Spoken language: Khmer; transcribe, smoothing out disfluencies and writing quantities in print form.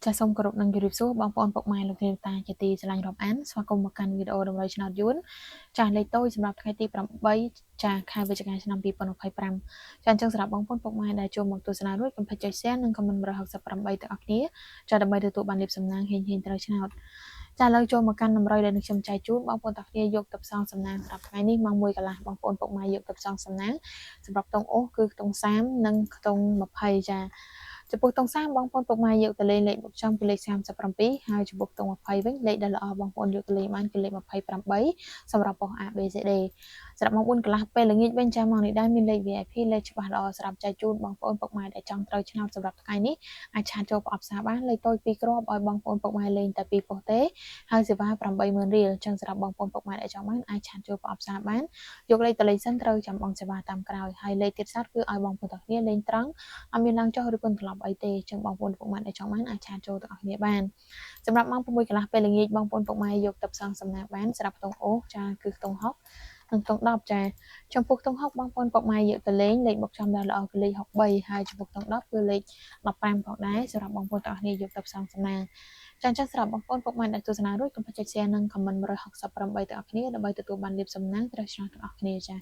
ចាសសូមគោរពនឹងជម្រាបសួរបងប្អូនពុកម៉ែលោកនាងតាជាទីស្រឡាញ់រាប់អានស្វាគមន៍មកកាន់វីដេអូដំណើរឆ្នោតយួនចាសលេខតូចសម្រាប់ថ្ងៃទី8ចាសខែវិច្ឆិកាឆ្នាំ2025ចាសអញ្ចឹងសម្រាប់បងប្អូនពុកម៉ែដែលចូលមកទស្សនារួចកុំភ្លេចចុច Share និង Comment 168ទាំងអស់គ្នាចាសដើម្បីទទួលបានលាភសំណាងហ៊ានត្រូវឆ្នោតចាឥឡូវចូលមកកាន់តម្រុយដែលនឹងខ្ញុំចែកជូនបងប្អូនទាំងគ្នាយកទៅផ្សងសំណាងសម្រាប់ថ្ងៃនេះម៉ោង1កន្លះបងប្អូនពុកម៉ែយកទៅផ្សងសំណាងសម្រាប់ខ្ទង់អូសគឺខ្ទង់30និងខ្ទង់20ចាចំពោះខ្ទង់30បងប្អូនពុកម៉ែយកទៅលេងលេខបុកចំគឺលេខ37ហើយចំពោះខ្ទង់20វិញលេខដែលល្អបងប្អូនយកទៅលេងបានគឺលេខ28សម្រាប់ប៉ុស្តិ៍ ABCD សម្រាប់ម៉ោង4កន្លះពេលល្ងាចវិញចាម៉ោងនេះដែរមានលេខ VIP លេខច្បាស់ល្អសម្រាប់ចែកជូនបងប្អូនពុកម៉ែដែលចង់ត្រូវឆ្នោតសម្រាប់ថ្ងៃនេះអាចឆាតចូលប្រអប់សារបានលេខតូច2គ្រាប់ឲ្យបងប្អូនពុកម៉ែលេងតែ2ប៉ុស្តិ៍ទេហើយសេវា 80000 រៀលអញ្ចឹងសម្រាប់បងប្អូនពុកម៉ែដែលចង់បានអាចឆាតចូលប្រអប់សារបានយកលេខតលេខសិនត្រូវចាំបងសេវាតាមក្រោយហើយលេខទៀតសោតគឺឲ្យបងប្អូនទាំងគ្នាលេងត្រង់អត់មានឡើងចុះឬក៏ត្រឡប់អីទេអញ្ចឹងបងប្អូនពុកម៉ែដែលចង់បានអាចឆាតចូលទាំងអស់គ្នាបានសម្រាប់ម៉ោង6កន្លះពេលល្ងាចបងប្អូនពុកម៉ែយកទៅផ្សងសំណាងបានសម្រាប់ខ្ទង់អូសចាគឺខ្ទង់60និងខ្ទង់10ចាចំពោះខ្ទង់60បងប្អូនពុកម៉ែយកទៅលេងលេខបុកចំដែលល្អគឺលេខ63ហើយចំពោះខ្ទង់10គឺលេខ15ផងដែរសម្រាប់បងប្អូនទាំងអស់គ្នាយកទៅផ្សងសំណាងចាអញ្ចឹងសម្រាប់បងប្អូនពុកម៉ែដែលទស្សនារួចកុំភ្លេចចុច Share និង Comment 168ទាំងអស់គ្នាដើម្បីទទួលបានលាភសំណាងត្រូវឆ្នោតទាំងអស់គ្នាចា